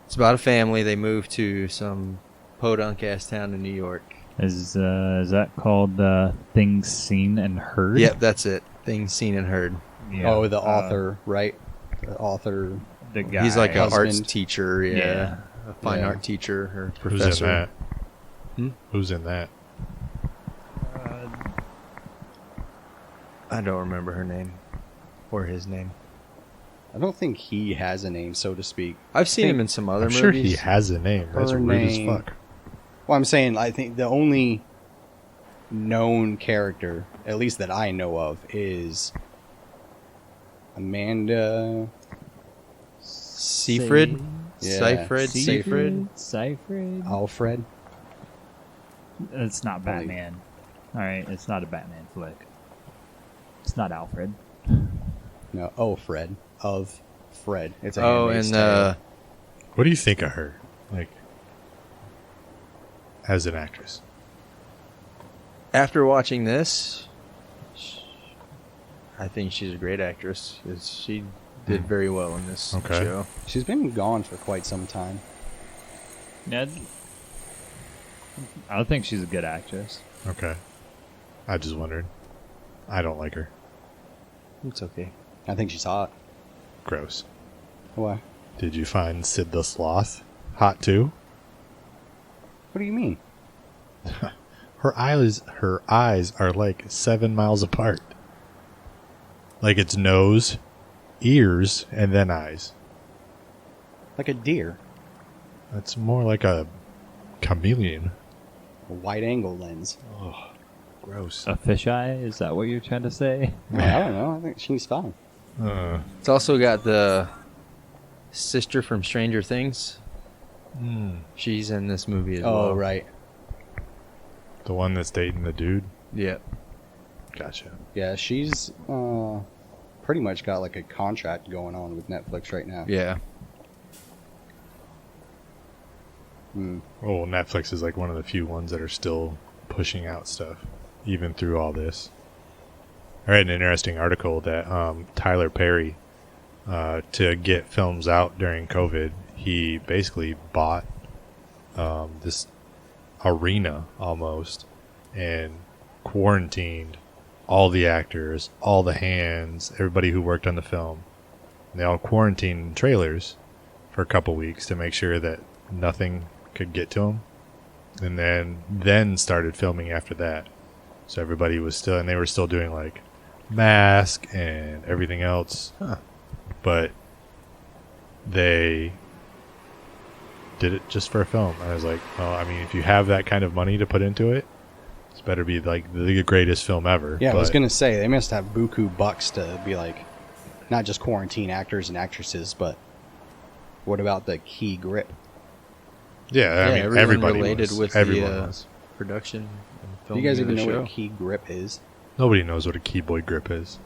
it's about a family. They moved to some podunk ass town in New York. Is that called Things Seen and Heard? Yep, that's it. Things seen and heard. Yeah. Oh, the author, right? The author. The guy. He's like an husband. arts teacher, Yeah. a fine Yeah. art teacher or Who's professor. in that? Hmm? Who's in that? I don't remember her name or his name. I don't think he has a name, so to speak. I've seen him in some other I'm movies. sure he has a name. That's Her rude name- as fuck. Well, I'm saying I think the only known character, at least that I know of, is Amanda Seyfried? Yeah. Seyfried? Seyfried? Seyfried? Alfred. It's not Batman. All right, it's not a Batman flick. It's not Alfred. No, Fred of Fred. It's a Oh, Handmaid's and Tale. What do you think of her? Like, as an actress? after watching this, I think she's a great actress. She did very well in this Okay. show. She's been gone for quite some time. Yeah, I think she's a good actress. Okay. I just wondered. I don't like her. It's okay. I think she's hot. Gross. Why? Did you find Sid the Sloth hot too? What do you mean? Her eyes are like 7 miles apart. Like it's nose, ears, and then eyes. Like a deer. That's more like a chameleon. A wide angle lens. Oh, gross. A fisheye? Is that what you're trying to say? I don't know. I think she's fine. It's also got the sister from Stranger Things. She's in this movie as well. Oh, right. The one that's dating the dude? Yep. Gotcha. Yeah, she's pretty much got like a contract going on with Netflix right now. Yeah. Oh, Netflix is like one of the few ones that are still pushing out stuff, even through all this. I read an interesting article that Tyler Perry, to get films out during COVID, he basically bought this arena almost and quarantined all the actors, all the hands, everybody who worked on the film. And they all quarantined in trailers for a couple weeks to make sure that nothing could get to them, and then started filming after that. So everybody was still, and they were still doing like mask and everything else, but they did it just for a film. And I was like, well, I mean, if you have that kind of money to put into it, it's better be like the greatest film ever. Yeah, I was But- gonna say they must have buku bucks to be like, not just quarantine actors and actresses, but what about the key grip? yeah, I mean, everyone everybody related was. with Everyone the was. production. And Do you guys filming even of know the what a show. key grip is? Nobody knows what a keyboard grip is.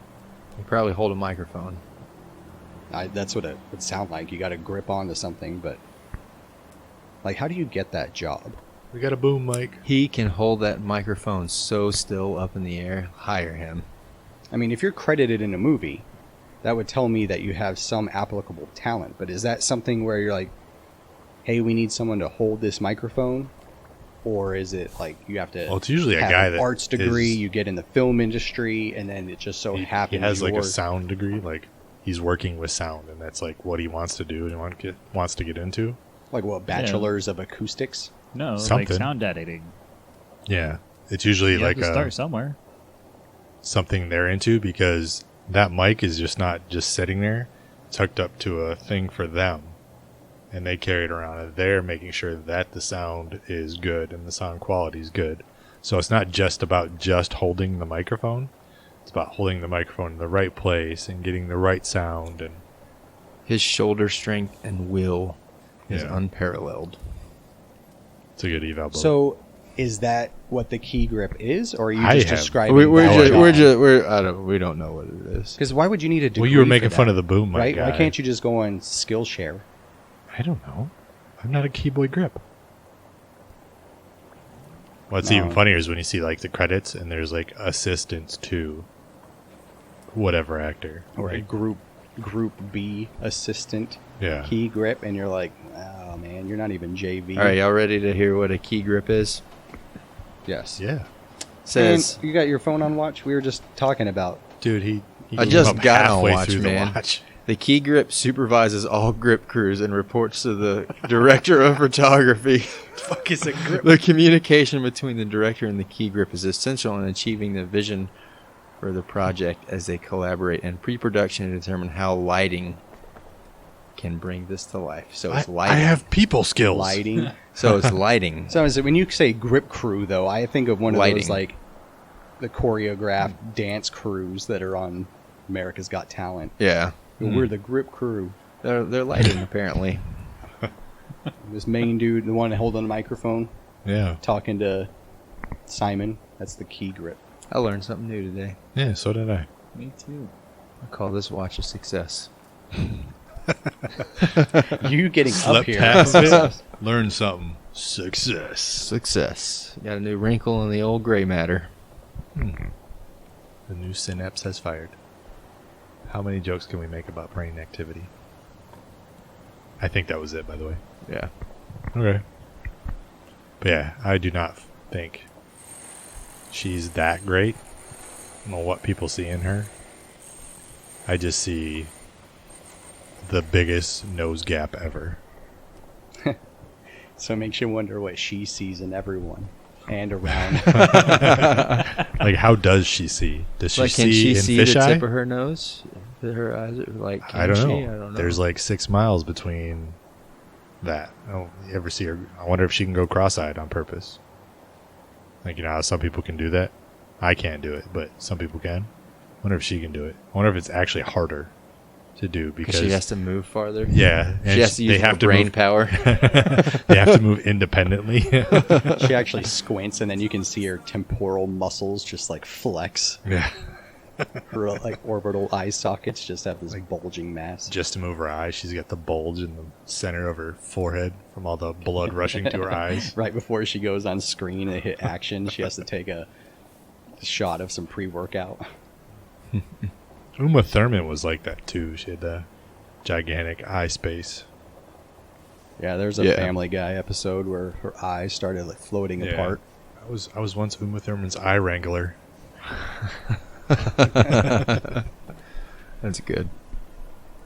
You probably hold a microphone. That's what it would sound like. You got to grip onto something, but like, how do you get that job? We got a boom mic. He can hold that microphone so still up in the air. Hire him. I mean, if you're credited in a movie, that would tell me that you have some applicable talent. But is that something where you're like, hey, we need someone to hold this microphone? Or is it like you have to Well, it's usually a have guy an that arts degree, is- you get in the film industry, and then it just so He happens has like a you're- sound degree. Like he's working with sound, and that's like what he wants to do and wants to get into. like what, bachelors of acoustics? No, like Something. sound editing. Yeah, it's usually You like have to start somewhere. something they're into because that mic is just not just sitting there. It's hooked up to a thing for them, and they carry it around, and they're making sure that the sound is good and the sound quality is good. So it's not just about just holding the microphone. It's about holding the microphone in the right place and getting the right sound. And His shoulder strength and will is Yeah. unparalleled. it's a good eval boat. So is that what the key grip is, or are you I just have- describing We don't know what it is. Because why would you need a degree well, you were for making fun that, of the boom mic right? guy. Why can't you just go on Skillshare? I don't know. I'm not a keyboard grip. What's No. even funnier is when you see like the credits and there's like assistants to whatever actor. Or a Like, group B assistant yeah. key grip, and you're like, oh man, you're not even JV. All right, y'all ready to hear what a key grip is? Yes. Yeah. Says Man, you got your phone on watch? We were just talking about. Dude, he I came just up got on halfway watch, through the man. watch. the key grip supervises all grip crews and reports to the director of photography. Fuck is a grip? The communication between the director and the key grip is essential in achieving the vision for the project as they collaborate in pre-production to determine how lighting can bring this to life. So it's I lighting. have people skills. Lighting. So it's lighting. So is it, when you say grip crew, though, I think of one of Lighting. those like the choreographed dance crews that are on America's Got Talent. Yeah. We're the grip crew. They're lighting apparently. This main dude, the one holding the microphone, Yeah. talking to Simon. That's the key grip. I learned something new today. Yeah, so did I. Me too. I call this watch a success. You getting up Slept here? half of it. Learn something. Success. Success. Got a new wrinkle in the old gray matter. The new synapse has fired. How many jokes can we make about brain activity? I think that was it, by the way. Yeah. Okay. But yeah, I do not think she's that great. I don't know what people see in her. I just see the biggest nose gap ever. So it makes you wonder what she sees in everyone and around. Like, how does she see? Does she Like, can see she in see the fisheye? tip of her nose? Her eyes are like, I can don't she? know. I don't know. There's like 6 miles between that. Oh, you ever see her? I wonder if she can go cross-eyed on purpose. Like, you know how some people can do that? I can't do it, but some people can. I wonder if she can do it. I wonder if it's actually harder to do because she has to move farther. yeah, She has to use more brain move, power. they have to move independently. She actually squints, and then you can see her temporal muscles just like flex. Yeah, Her like orbital eye sockets just have this bulging mass. just to move her eyes. She's got the bulge in the center of her forehead from all the blood rushing to her eyes. Right before she goes on screen and hit action, she has to take a shot of some pre-workout. Uma Thurman was like that too. She had a gigantic eye space. Yeah, there's a Yeah. Family Guy episode where her eyes started like floating Yeah. apart. I was once Uma Thurman's eye wrangler. That's good.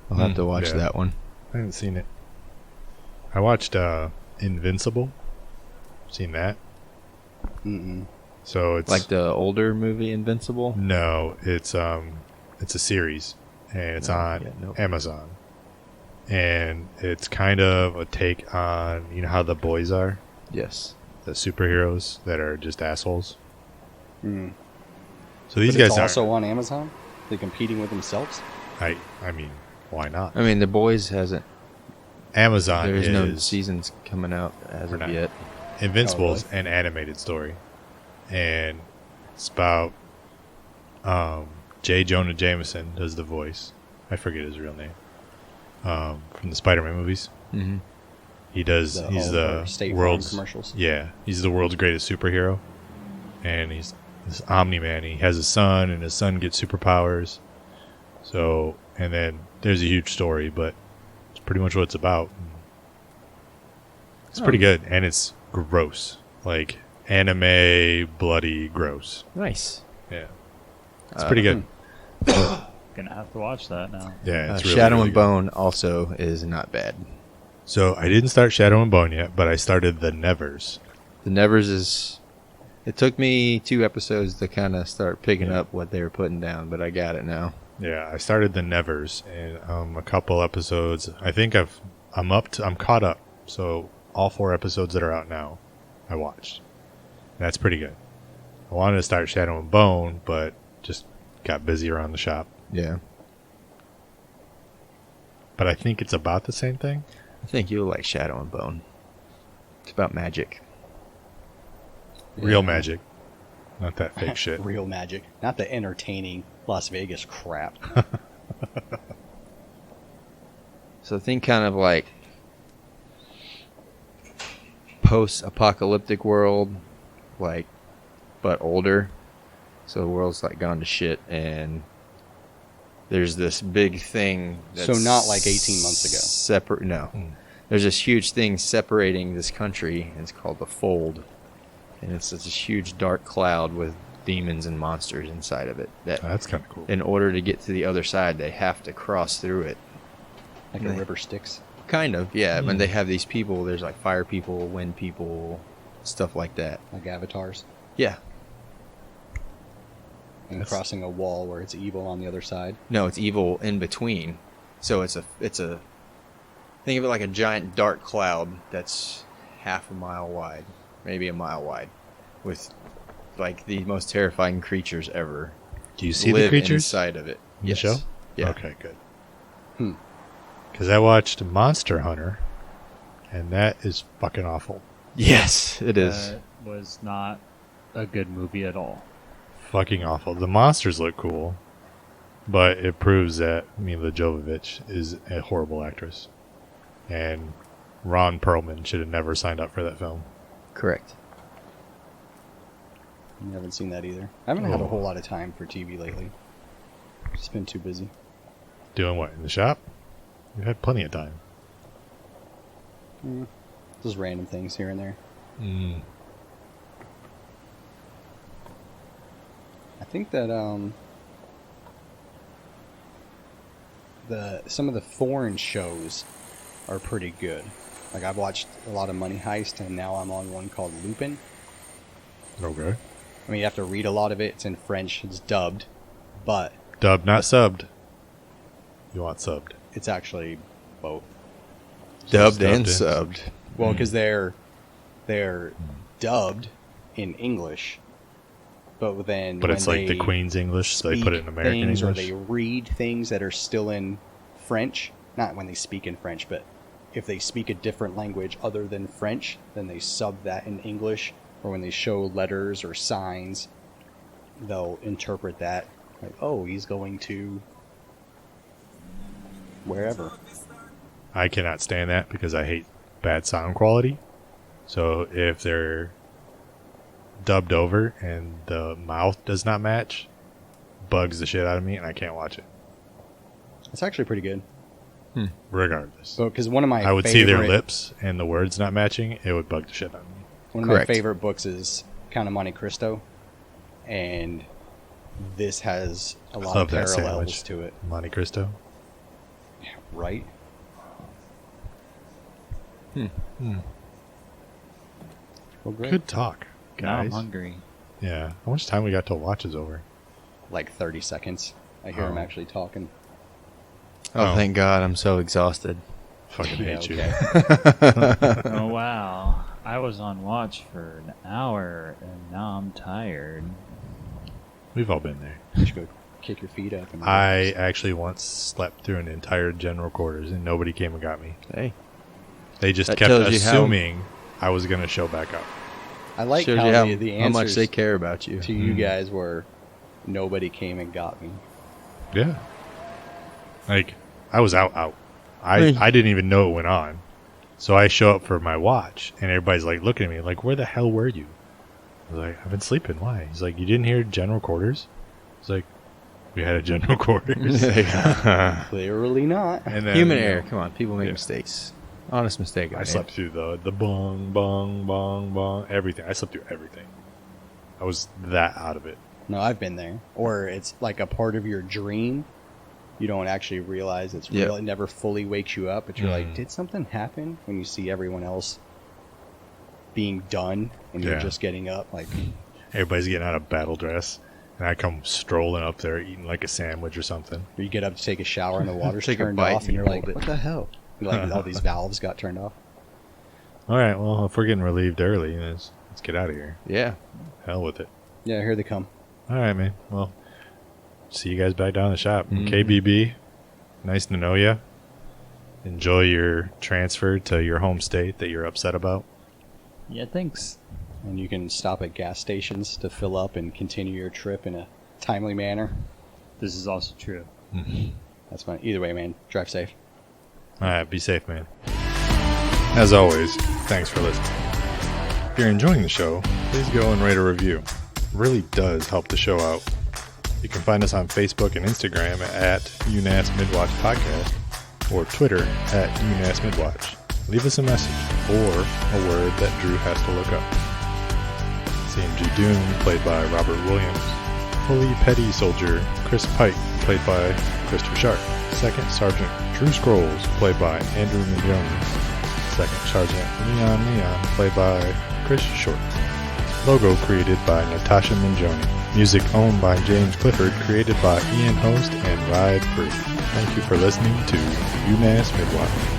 I'll have to watch yeah. that one. I haven't seen it. I watched Invincible. Seen that? Mm-mm. So it's Like the older movie Invincible. no, it's a series and it's No, on yeah, nope. Amazon. And it's kind of a take on, you know how the boys are, Yes. the superheroes that are just assholes. Mm. So these But guys it's are also on Amazon. They're competing with themselves. I mean, why not? I mean, The Boys hasn't. Amazon There's is no seasons coming out as We're of not. yet. Invincible's Oh, an animated story, and it's about J. Jonah Jameson does the voice. I forget his real name, from the Spider-Man movies. Mm-hmm. He's the State Farm world's commercials. Yeah, he's the world's greatest superhero, and he's this Omni-Man. He has a son, and his son gets superpowers. So, and then there's a huge story, but it's pretty much what it's about. It's pretty good, and it's gross, like anime, bloody, gross. Nice. Yeah, it's pretty good. Gonna have to watch that now. Yeah, it's really, Shadow really and good. Bone also is not bad. So I didn't start Shadow and Bone yet, but I started The Nevers. The Nevers is. It took me 2 episodes to kind of start picking up what they were putting down, but I got it now. Yeah, I started The Nevers, and a couple episodes. I think I'm caught up. So all 4 episodes that are out now, I watched. And that's pretty good. I wanted to start Shadow and Bone, but just got busy around the shop. Yeah. But I think it's about the same thing. I think you'll like Shadow and Bone. It's about magic. Real magic, not that fake shit. Real magic, not the entertaining Las Vegas crap. So think kind of like post-apocalyptic world, like, but older. So the world's like gone to shit, and there's this big thing. That's So not like 18 months ago. No. There's this huge thing separating this country, and it's called the Fold. And it's this huge dark cloud with demons and monsters inside of it. That That's kind of cool. in order to get to the other side, they have to cross through it. Like a river Styx. Kind of, yeah. When they have these people, there's like fire people, wind people, stuff like that. Like avatars. Yeah. And crossing a wall where it's evil on the other side. No, it's evil in between. So it's a think of it like a giant dark cloud that's half a mile wide, maybe a mile wide, with like the most terrifying creatures ever. Do you see live the creatures inside of it? in the show? Yeah. Okay, good. Because I watched Monster Hunter, and that is fucking awful. Yes, it is. That was not a good movie at all. Fucking awful. The monsters look cool, but it proves that Mila Jovovich is a horrible actress. And Ron Perlman should have never signed up for that film. Correct. I haven't seen that either. I haven't had a whole lot of time for TV lately. Just been too busy. Doing what, in the shop? You've had plenty of time. Just random things here and there. I think that some of the foreign shows are pretty good. Like I've watched a lot of Money Heist, and now I'm on one called Lupin. Okay. I mean, you have to read a lot of it. It's in French. It's dubbed, but Dubbed, not subbed. You want subbed. it's actually both. Dubbed and Dubbed in. subbed. Well, because they're dubbed in English, but then But it's when like the they Queen's English, so they put it in speak American things, English. or they read things that are still in French. Not when they speak in French, but if they speak a different language other than French, then they sub that in English. Or when they show letters or signs, they'll interpret that like, oh, he's going to wherever. I cannot stand that because I hate bad sound quality. So if they're dubbed over and the mouth does not match, bugs the shit out of me and I can't watch it. It's actually pretty good. Regardless. Because one of my I would see their favorite- lips and the words not matching, it would bug the shit out of me. One of Correct. my favorite books is Count of Monte Cristo, and this has a lot of Love that parallels sandwich. to it, Monte Cristo. right? Well, great. Good talk, Now I'm guys. hungry. Yeah. How much time we got till watch is over? Like 30 seconds. I hear him Oh. actually talking. Oh, Oh. thank God, I'm so exhausted. Fucking Yeah, hate you. okay. Oh wow! I was on watch for an hour, and now I'm tired. We've all been there. You should go kick your feet up. And I actually once slept through an entire general quarters and nobody came and got me. Hey, They just That kept tells you how- assuming I was going to show back up. I like shows how you the how much answers they care about you. to you guys were nobody came and got me. Yeah. Like, I was out. I didn't even know it went on. So I show up for my watch, and everybody's like looking at me like, where the hell were you? I was like, I've been sleeping. Why? He's like, you didn't hear general quarters? I was like, we had a general quarters. Clearly not. And then, Human you know, error. Come on, people make mistakes. Honest mistake. I slept through the bong, bong, bong, bong, everything. I slept through everything. I was that out of it. No, I've been there. Or it's like a part of your dream. You don't actually realize it's real. It never fully wakes you up. But you're like, did something happen? When you see everyone else being done and you're just getting up. Like, everybody's getting out of battle dress. And I come strolling up there eating like a sandwich or something. or you get up to take a shower and the water's Take a turned bite off. and And you're you like, hold it. what the hell? Like all these valves got turned off. All right, well, if we're getting relieved early, let's get out of here. Yeah. Hell with it. Yeah, here they come. All right, man. Well, see you guys back down in the shop. KBB, nice to know you. Enjoy your transfer to your home state that you're upset about. Yeah, thanks. And you can stop at gas stations to fill up and continue your trip in a timely manner. This is also true. That's fine. Either way, man. Drive safe. All right, be safe, man. As always, thanks for listening. If you're enjoying the show, please go and rate a review. It really does help the show out. You can find us on Facebook and Instagram at UNAS Midwatch Podcast or Twitter at UNAS Midwatch. Leave us a message or a word that Drew has to look up. CMG Doom, played by Robert Williams. Fully Petty Soldier, Chris Pike, played by Christopher Sharp. Second Sergeant Drew Scrolls, played by Andrew Mingione. Second Sergeant Leon, played by Chris Short. Logo created by Natascha Mingione. Music owned by James Clifford, created by Ian Host and Ride Free. Thank you for listening to UNAS Midwatch.